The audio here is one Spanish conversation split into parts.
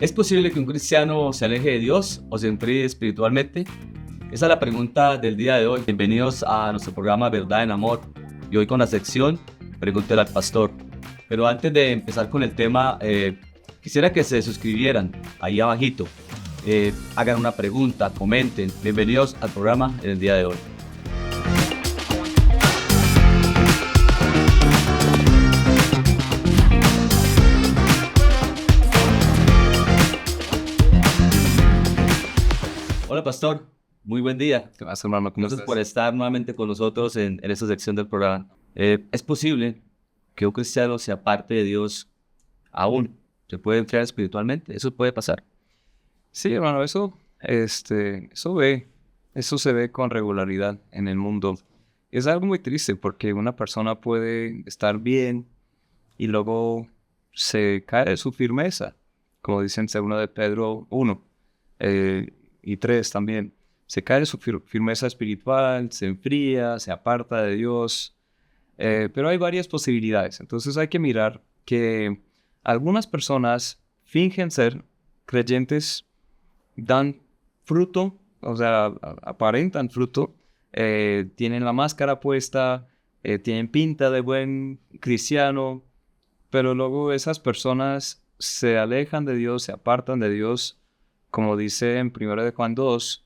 ¿Es posible que un cristiano se aleje de Dios o se enfríe espiritualmente? Esa es la pregunta del día de hoy. Bienvenidos a nuestro programa Verdad en Amor. Y hoy con la sección Pregúntele al Pastor. Pero antes de empezar con el tema, quisiera que se suscribieran ahí abajito. Hagan una pregunta, comenten. Bienvenidos al programa en el día de hoy. Hola, Pastor. Muy buen día. ¿Qué más, hermano? ¿Cómo Gracias estás? por estar nuevamente con nosotros en esta sección del programa. ¿Es posible que un cristiano se aparte de Dios aún? ¿Se puede enfriar espiritualmente? ¿Eso puede pasar? Sí, hermano, eso se ve con regularidad en el mundo. Es algo muy triste porque una persona puede estar bien y luego se cae de su firmeza, como dicen en 2 de Pedro 1 y 3 también. Se cae de su firmeza espiritual, se enfría, se aparta de Dios. Pero hay varias posibilidades. Entonces hay que mirar que algunas personas fingen ser creyentes, dan fruto, o sea, aparentan fruto, tienen la máscara puesta, tienen pinta de buen cristiano, pero luego esas personas se alejan de Dios, se apartan de Dios, como dice en 1 de Juan 2,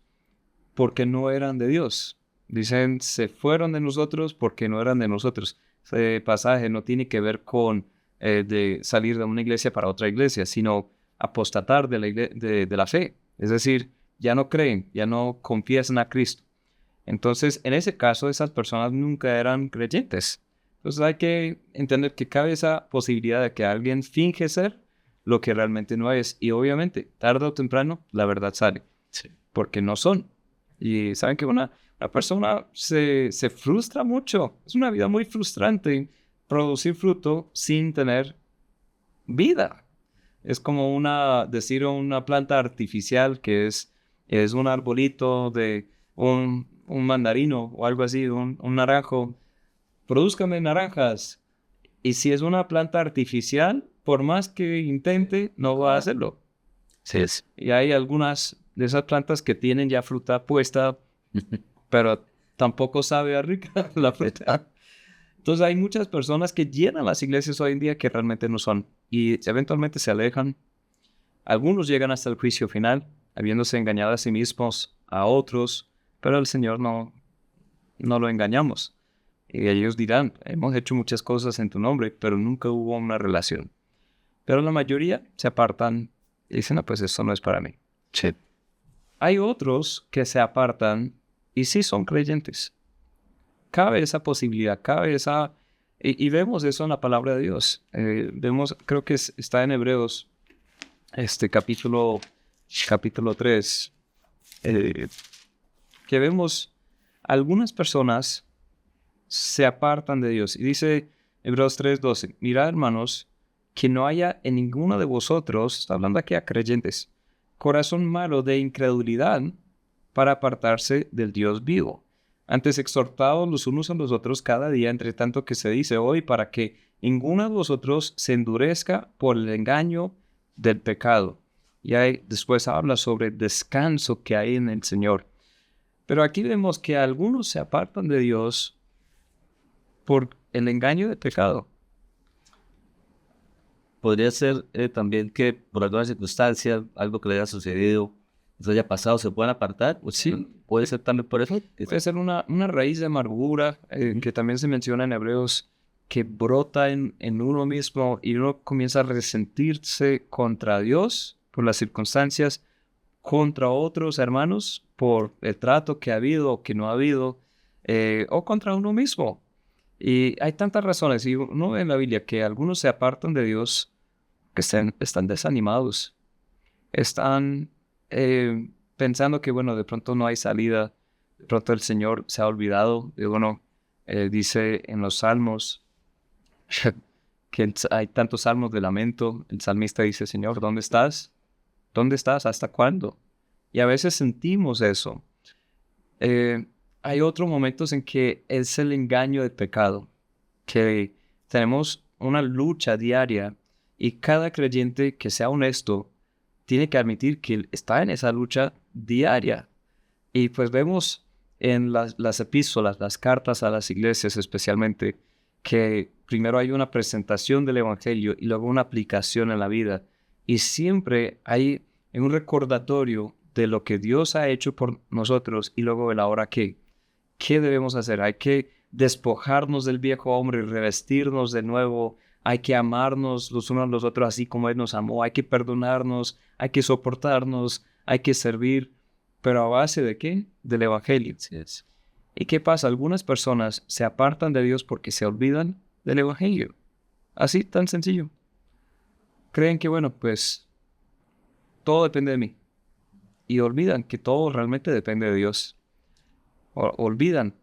porque no eran de Dios. Dicen, se fueron de nosotros porque no eran de nosotros. Ese pasaje no tiene que ver con de salir de una iglesia para otra iglesia, sino apostatar de la fe. Es decir, ya no creen, ya no confiesan a Cristo. Entonces, en ese caso, esas personas nunca eran creyentes. Entonces hay que entender que cabe esa posibilidad de que alguien finge ser lo que realmente no es. Y obviamente, tarde o temprano, la verdad sale. Sí. Porque no son. Y saben que una persona se frustra mucho. Es una vida muy frustrante producir fruto sin tener vida. Es como decir una planta artificial que es un arbolito de un mandarino o algo así, un naranjo. Produzcame naranjas. Y si es una planta artificial, por más que intente, no va a hacerlo. Sí, es. Y hay algunas de esas plantas que tienen ya fruta puesta, pero tampoco sabe a rica la fruta. Entonces hay muchas personas que llenan las iglesias hoy en día que realmente no son. Y eventualmente se alejan. Algunos llegan hasta el juicio final, habiéndose engañado a sí mismos, a otros, pero al Señor no lo engañamos. Y ellos dirán, hemos hecho muchas cosas en tu nombre, pero nunca hubo una relación. Pero la mayoría se apartan y dicen, no, pues esto no es para mí. Sí. Hay otros que se apartan y sí son creyentes. Cabe esa posibilidad, cabe esa... Y vemos eso en la palabra de Dios. Vemos, creo que está en Hebreos, capítulo 3, que vemos algunas personas se apartan de Dios. Y dice Hebreos 3:12, mirad, hermanos, que no haya en ninguno de vosotros, está hablando aquí a creyentes, corazón malo de incredulidad para apartarse del Dios vivo. Antes exhortados los unos a los otros cada día, entre tanto que se dice hoy, para que ninguno de vosotros se endurezca por el engaño del pecado. Y ahí después habla sobre el descanso que hay en el Señor. Pero aquí vemos que algunos se apartan de Dios por el engaño del pecado. Podría ser también que por alguna circunstancia, algo que le haya sucedido, eso haya pasado, se puedan apartar. O Sí. puede ser también por eso. Puede ser una raíz de amargura que también se menciona en Hebreos, que brota en uno mismo y uno comienza a resentirse contra Dios por las circunstancias, contra otros hermanos por el trato que ha habido o que no ha habido, o contra uno mismo. Y hay tantas razones. Y uno ve en la Biblia que algunos se apartan de Dios, que están desanimados, están pensando que, bueno, de pronto no hay salida, de pronto el Señor se ha olvidado. Y bueno, dice en los Salmos que hay tantos salmos de lamento. El salmista dice, Señor, ¿dónde estás? ¿Dónde estás? ¿Hasta cuándo? Y a veces sentimos eso. Hay otros momentos en que es el engaño del pecado, que tenemos una lucha diaria y cada creyente que sea honesto tiene que admitir que él está en esa lucha diaria. Y pues vemos en las epístolas, las cartas a las iglesias especialmente, que primero hay una presentación del evangelio y luego una aplicación en la vida. Y siempre hay un recordatorio de lo que Dios ha hecho por nosotros y luego el ahora qué. ¿Qué debemos hacer? Hay que despojarnos del viejo hombre y revestirnos de nuevo. Hay que amarnos los unos a los otros así como Él nos amó. Hay que perdonarnos, hay que soportarnos, hay que servir. ¿Pero a base de qué? Del evangelio. Así es. ¿Y qué pasa? Algunas personas se apartan de Dios porque se olvidan del evangelio. Así, tan sencillo. Creen que, bueno, pues todo depende de mí. Y olvidan que todo realmente depende de Dios. Olvidan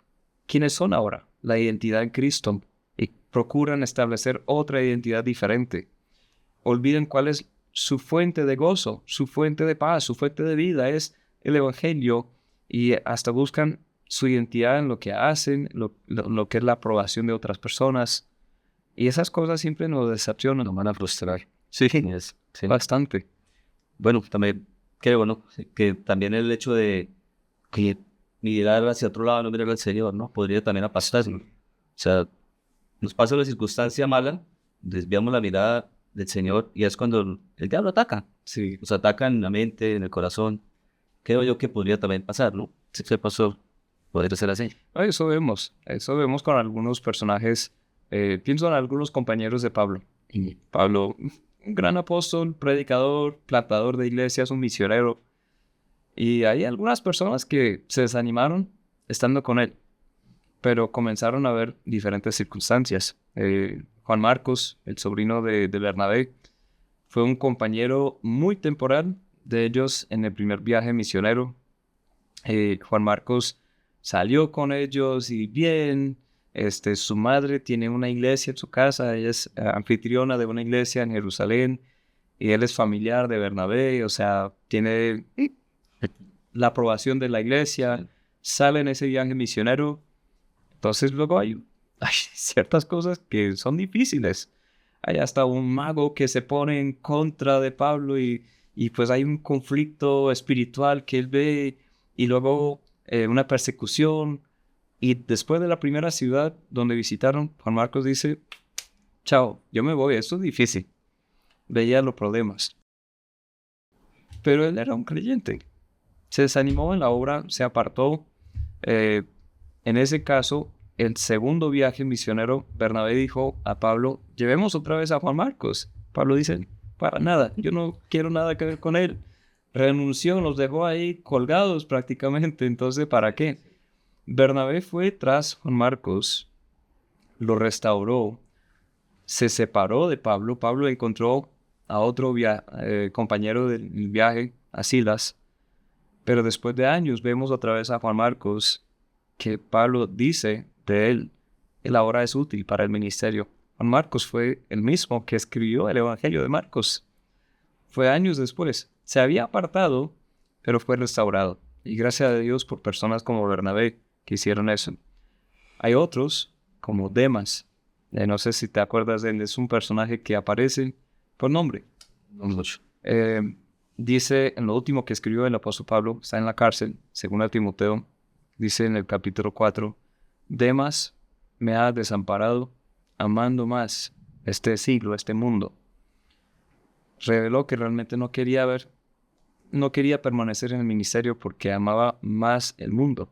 quiénes son ahora, la identidad en Cristo, y procuran establecer otra identidad diferente. Olvidan cuál es su fuente de gozo, su fuente de paz, su fuente de vida, es el evangelio, y hasta buscan su identidad en lo que hacen, lo que es la aprobación de otras personas. Y esas cosas siempre nos decepcionan. Nos van a frustrar. Sí, sí. Bastante. Bueno, también creo, ¿no? Que también el hecho de que mirar hacia otro lado, no mirar al Señor, ¿no? Podría también apastarnos. O sea, nos pasa la circunstancia mala, desviamos la mirada del Señor y es cuando el diablo ataca. Sí. Nos ataca en la mente, en el corazón. Creo yo que podría también pasar, ¿no? Si se pasó, podría ser así. Eso vemos con algunos personajes. Pienso en algunos compañeros de Pablo. Pablo, un gran apóstol, predicador, plantador de iglesias, un misionero. Y hay algunas personas que se desanimaron estando con él, pero comenzaron a ver diferentes circunstancias. Juan Marcos, el sobrino de Bernabé, fue un compañero muy temporal de ellos en el primer viaje misionero. Juan Marcos salió con ellos y bien, su madre tiene una iglesia en su casa, ella es anfitriona de una iglesia en Jerusalén y él es familiar de Bernabé, o sea, tiene la aprobación de la iglesia, sale en ese viaje misionero. Entonces luego hay ciertas cosas que son difíciles. Hay hasta un mago que se pone en contra de Pablo y pues hay un conflicto espiritual que él ve y luego una persecución. Y después de la primera ciudad donde visitaron, Juan Marcos dice, chao, yo me voy, esto es difícil. Veía los problemas. Pero él era un creyente. Se desanimó en la obra, se apartó. En ese caso, el segundo viaje misionero, Bernabé dijo a Pablo, llevemos otra vez a Juan Marcos. Pablo dice, para nada, yo no quiero nada que ver con él. Renunció, los dejó ahí colgados prácticamente, entonces, ¿para qué? Bernabé fue tras Juan Marcos, lo restauró, se separó de Pablo. Pablo encontró a otro compañero del viaje, a Silas, pero después de años vemos otra vez a Juan Marcos, que Pablo dice de él ahora es útil para el ministerio. Juan Marcos fue el mismo que escribió el Evangelio de Marcos. Fue años después. Se había apartado, pero fue restaurado. Y gracias a Dios por personas como Bernabé que hicieron eso. Hay otros, como Demas. No sé si te acuerdas de él. Es un personaje que aparece por nombre. No mucho. Dice en lo último que escribió el apóstol Pablo, está en la cárcel, según a Timoteo, dice en el capítulo 4, Demas me ha desamparado, amando más este siglo, este mundo. Reveló que realmente no quería permanecer en el ministerio porque amaba más el mundo.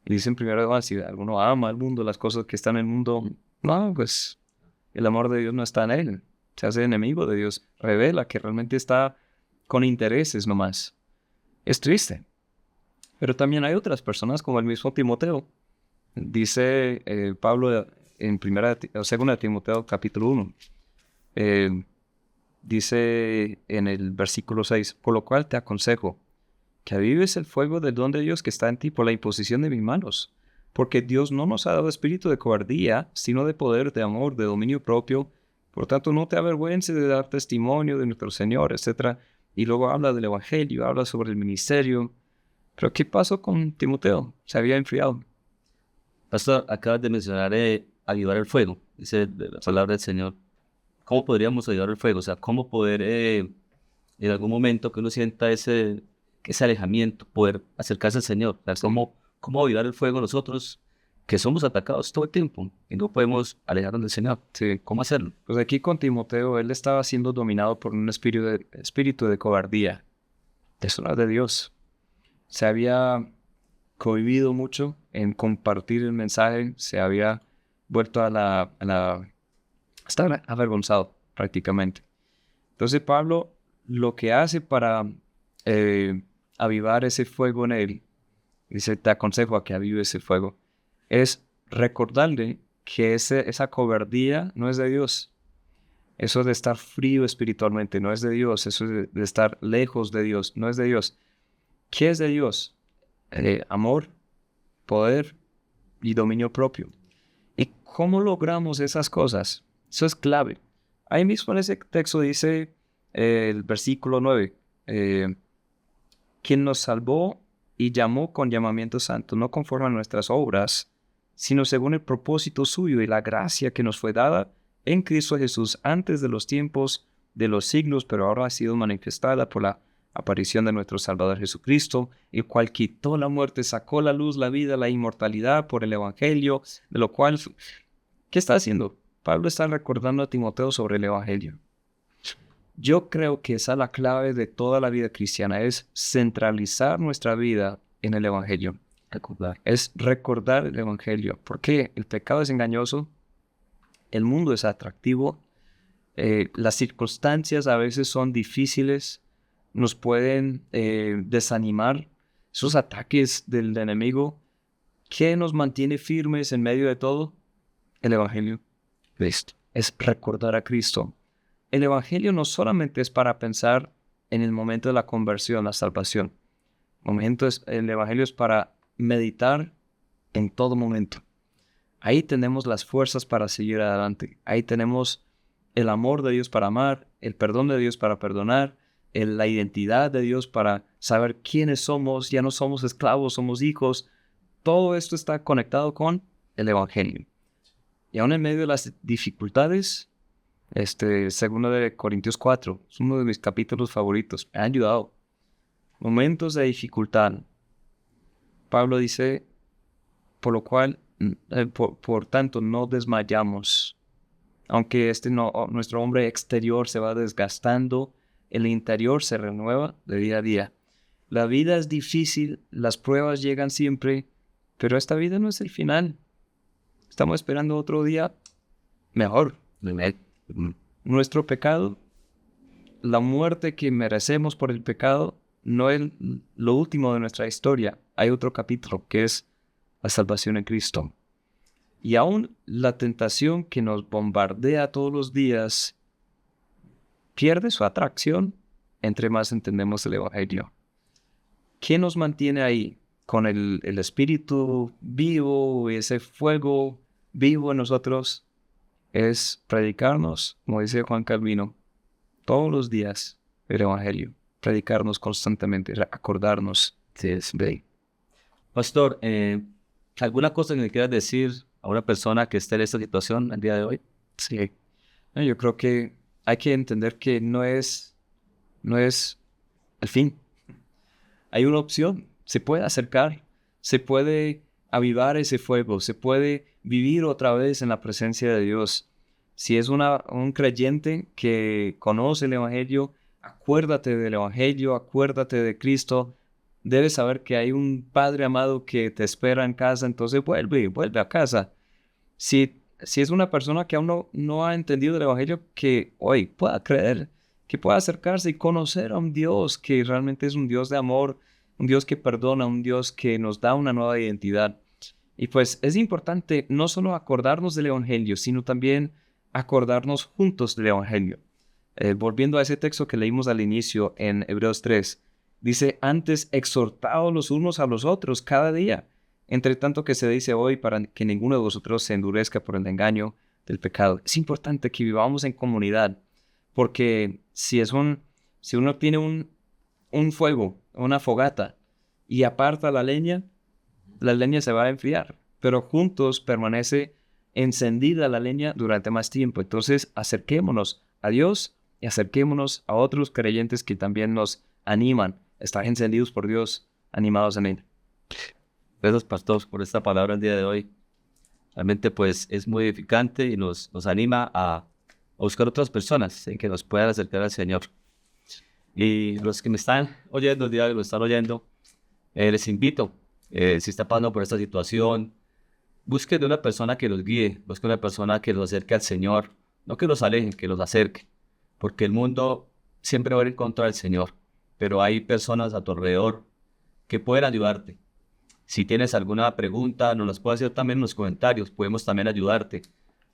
Y dice en primero de si alguno ama el mundo, las cosas que están en el mundo, no, pues el amor de Dios no está en él. Se hace enemigo de Dios. Revela que realmente está con intereses nomás. Es triste. Pero también hay otras personas como el mismo Timoteo. Dice Pablo en segunda de Timoteo capítulo 1. Dice en el versículo 6, por lo cual te aconsejo que avives el fuego del don de Dios que está en ti por la imposición de mis manos. Porque Dios no nos ha dado espíritu de cobardía, sino de poder, de amor, de dominio propio. Por tanto, no te avergüences de dar testimonio de nuestro Señor, etc. Y luego habla del Evangelio, habla sobre el ministerio. Pero ¿qué pasó con Timoteo? Se había enfriado. Pastor, acabas de mencionar avivar el fuego, dice la palabra del Señor. ¿Cómo podríamos avivar el fuego? O sea, ¿cómo poder en algún momento que uno sienta ese alejamiento, poder acercarse al Señor. O sea, cómo avivar el fuego nosotros, que somos atacados todo el tiempo y no podemos alejarnos del Señor. Sí. ¿Cómo hacerlo? Pues aquí con Timoteo, él estaba siendo dominado por un espíritu de cobardía. Eso no es de Dios. Se había cohibido mucho en compartir el mensaje, se había vuelto estaba avergonzado prácticamente. Entonces Pablo lo que hace para avivar ese fuego en él, dice, te aconsejo a que avive ese fuego, es recordarle que esa cobardía no es de Dios. Eso de estar frío espiritualmente no es de Dios. Eso de estar lejos de Dios no es de Dios. ¿Qué es de Dios? Amor, poder y dominio propio. ¿Y cómo logramos esas cosas? Eso es clave. Ahí mismo en ese texto dice el versículo 9, quien nos salvó y llamó con llamamiento santo, no conforme a nuestras obras, sino según el propósito suyo y la gracia que nos fue dada en Cristo Jesús antes de los tiempos de los siglos, pero ahora ha sido manifestada por la aparición de nuestro Salvador Jesucristo, el cual quitó la muerte, sacó la luz, la vida, la inmortalidad por el Evangelio, de lo cual, ¿qué está haciendo? Pablo está recordando a Timoteo sobre el Evangelio. Yo creo que esa es la clave de toda la vida cristiana, es centralizar nuestra vida en el Evangelio. Es recordar el Evangelio, porque el pecado es engañoso, el mundo es atractivo, las circunstancias a veces son difíciles, nos pueden desanimar, esos ataques del enemigo. ¿Qué nos mantiene firmes en medio de todo? El Evangelio. Cristo. Es recordar a Cristo. El Evangelio no solamente es para pensar en el momento de la conversión, la salvación. El Evangelio es para meditar en todo momento. Ahí tenemos las fuerzas para seguir adelante. Ahí tenemos el amor de Dios para amar, el perdón de Dios para perdonar, la identidad de Dios para saber quiénes somos. Ya no somos esclavos, somos hijos. Todo esto está conectado con el Evangelio. Y aún en medio de las dificultades, 2 de Corintios 4, es uno de mis capítulos favoritos, me ha ayudado. Momentos de dificultad. Pablo dice, por lo cual, por tanto, no desmayamos. Aunque nuestro hombre exterior se va desgastando, el interior se renueva de día a día. La vida es difícil, las pruebas llegan siempre, pero esta vida no es el final. Estamos esperando otro día mejor. Nuestro pecado, la muerte que merecemos por el pecado, no es lo último de nuestra historia. Hay otro capítulo que es la salvación en Cristo. Y aún la tentación que nos bombardea todos los días pierde su atracción entre más entendemos el Evangelio. ¿Qué nos mantiene ahí? Con el espíritu vivo, ese fuego vivo en nosotros, es predicarnos, como dice Juan Calvino, todos los días el Evangelio, predicarnos constantemente, acordarnos de él. Pastor, ¿alguna cosa que le quieras decir a una persona que esté en esta situación el día de hoy? Sí, yo creo que hay que entender que no es el fin. Hay una opción, se puede acercar, se puede avivar ese fuego, se puede vivir otra vez en la presencia de Dios. Si es un creyente que conoce el Evangelio, acuérdate del Evangelio, acuérdate de Cristo. Debes saber que hay un Padre amado que te espera en casa, entonces vuelve a casa. Si es una persona que aún no ha entendido el Evangelio, que hoy pueda creer, que pueda acercarse y conocer a un Dios que realmente es un Dios de amor, un Dios que perdona, un Dios que nos da una nueva identidad. Y pues es importante no solo acordarnos del Evangelio, sino también acordarnos juntos del Evangelio. Volviendo a ese texto que leímos al inicio en Hebreos 3, dice, antes exhortaos los unos a los otros cada día, entre tanto que se dice hoy, para que ninguno de vosotros se endurezca por el engaño del pecado. Es importante que vivamos en comunidad, porque si uno tiene un fuego, una fogata, y aparta la leña se va a enfriar, pero juntos permanece encendida la leña durante más tiempo. Entonces, acerquémonos a Dios y acerquémonos a otros creyentes que también nos animan a estar encendidos por Dios, animados en Él. Gracias, pastor, por esta palabra el día de hoy. Realmente pues es muy edificante y nos anima a buscar otras personas que nos puedan acercar al Señor. Y los que me están oyendo el día de hoy, lo están oyendo, les invito, si está pasando por esta situación, busque de una persona que los guíe, busque una persona que los acerque al Señor, no que los aleje, que los acerque, porque el mundo siempre va a ir en contra del Señor, pero hay personas a tu alrededor que pueden ayudarte. Si tienes alguna pregunta, nos las puedes hacer también en los comentarios, podemos también ayudarte.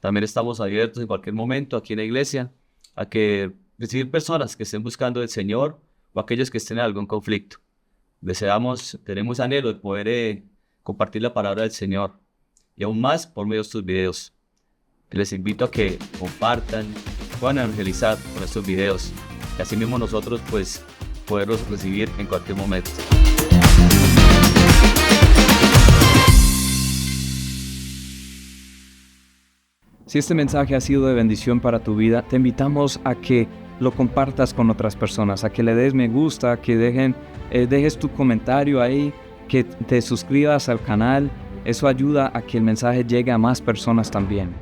También estamos abiertos en cualquier momento aquí en la iglesia a que recibir personas que estén buscando el Señor o aquellos que estén en algún conflicto. Tenemos anhelo de poder compartir la palabra del Señor y aún más por medio de estos videos. Les invito a que compartan, puedan evangelizar con estos videos y así mismo nosotros pues poderlos recibir en cualquier momento. Si este mensaje ha sido de bendición para tu vida, te invitamos a que lo compartas con otras personas, a que le des me gusta, que dejes tu comentario ahí, que te suscribas al canal. Eso ayuda a que el mensaje llegue a más personas también.